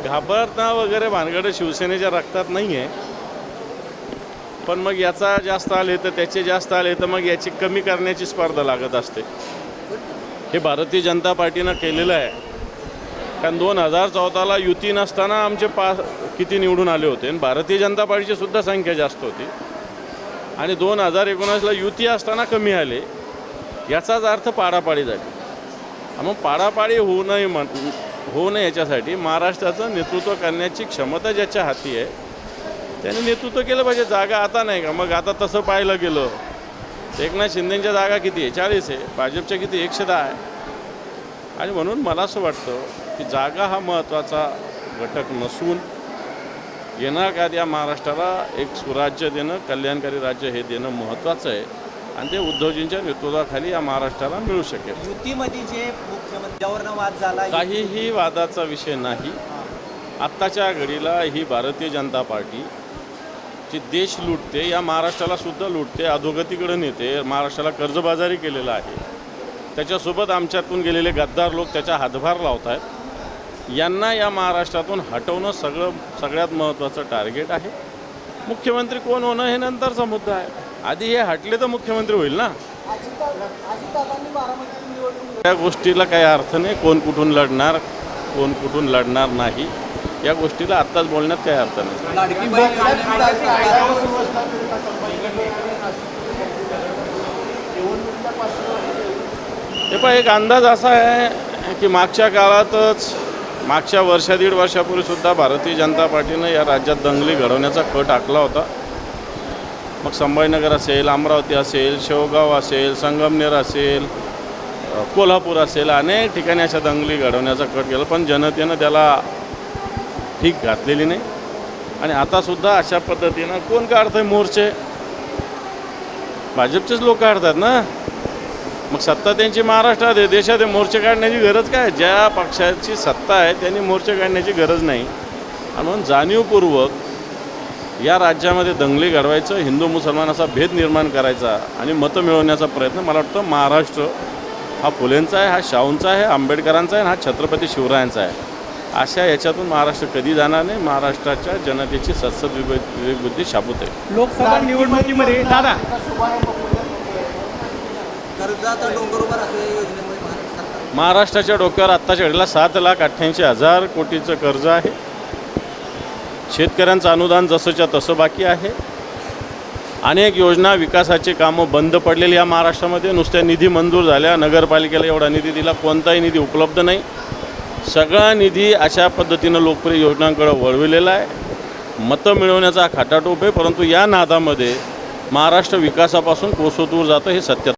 घाबरता वगैरे भानगड शिवसेनेच्या रक्तात नाही आहे, पण मग याचा जास्त आले तर त्याचे जास्त आले तर मग याची कमी करण्याची स्पर्धा लागत असते. हे भारतीय जनता पार्टीनं केलेलं आहे. कारण 2014ला युती नसताना आमचे किती निवडून आले होते आणि भारतीय जनता पार्टीची सुद्धा संख्या जास्त होती, आणि 2019ला युती असताना कमी आले. याचाच अर्थ पाडापाडी झाली. मग पाडापाडी होऊ नये याच्यासाठी महाराष्ट्राचं नेतृत्व करण्याची क्षमता ज्याच्या हाती आहे त्याने नेतृत्व केलं पाहिजे. जागा आता नाही का, मग आता तसं पाहिलं गेलं एकनाथ शिंदेंच्या जागा किती आहे? 40 आहे. भाजपच्या किती? 110 आहे. आणि म्हणून मला असं वाटतं की जागा हा महत्त्वाचा घटक नसून येणार का या महाराष्ट्राला एक सुराज्य देणं, कल्याणकारी राज्य हे देणं महत्त्वाचं आहे, आणि ते उद्धवजींच्या नेतृत्वाखाली या महाराष्ट्राला मिळू शकेल. युतीमध्ये जे मुख्यमंत्र्यावरनं वाद झाला, काहीही वादाचा विषय नाही. आत्ताच्या घडीला ही भारतीय जनता पार्टी जी देश लुटते, या महाराष्ट्राला सुद्धा लुटते, अधोगतीकडे नेते, महाराष्ट्राला कर्जबाजारी केलेला आहे. त्याच्यासोबत आमच्यातून गेलेले गद्दार लोक त्याचा हातभार लावत आहेत. यांना या महाराष्ट्रातून हटवणं सगळ्यात महत्त्वाचं टार्गेट आहे. मुख्यमंत्री कोण होणं हे नंतरचा मुद्दा आहे. आधी हे हटले तर मुख्यमंत्री होईल ना. त्या गोष्टीला काही अर्थ नाही. कोण कुठून लढणार, कोण कुठून लढणार नाही, या गोष्टीला आत्ताच बोलण्यात काही अर्थ नाही. हे पण एक अंदाज असा आहे की मागच्या काळातच, मागच्या दीड वर्षापूर्वीसुद्धा भारतीय जनता पार्टीनं या राज्यात दंगली घडवण्याचा कट आखला होता. मग संभाजीनगर असेल, अमरावती असेल, शेवगाव असेल, संगमनेर असेल, कोल्हापूर असेल, अनेक ठिकाणी अशा दंगली घडवण्याचा कट केला, पण जनतेनं त्याला ठीक घातलेली नाही. आणि आतासुद्धा अशा पद्धतीनं कोण काढतं मोर्चे? भाजपचेच लोक काढतात ना. मग सत्ता त्यांची महाराष्ट्रात आहे, देशात आहे, मोर्चे काढण्याची गरज काय? ज्या पक्षाची सत्ता आहे त्यांनी मोर्चे काढण्याची गरज नाही. आणि म्हणून जाणीवपूर्वक या राज्यामध्ये दंगली घडवायचं, हिंदू मुसलमान असा भेद निर्माण करायचा आणि मतं मिळवण्याचा प्रयत्न, मला वाटतं महाराष्ट्र हा फुलेंचा आहे, हा शाहूंचा आहे, आंबेडकरांचा आहे, हा छत्रपती शिवरायांचा आहे. अशा याच्यातून महाराष्ट्र कधी जाणार नाही. महाराष्ट्राच्या जनतेची सद्सद्विवेकबुद्धी शाबूत आहे. लोकसभा निवडणुकीमध्ये दादा महाराष्ट्राच्या डोक्यावर आत्ताच्या घडीला 7,88,000 कोटीचं कर्ज आहे. शेतकऱ्यांचं अनुदान जसंच्या तसं बाकी आहे. अनेक योजना, विकासाचे कामं बंद पडलेली या महाराष्ट्रामध्ये. नुसत्या निधी मंजूर झाल्या, नगरपालिकेला एवढा निधी दिला, कोणताही निधी उपलब्ध नाही. सगळा निधी अशा पद्धतीनं लोकप्रिय योजनांकडे वळविलेला आहे. मतं मिळवण्याचा खटाटोप आहे, परंतु या नादामध्ये महाराष्ट्र विकासापासून कोसोतूर जातं हे सत्य.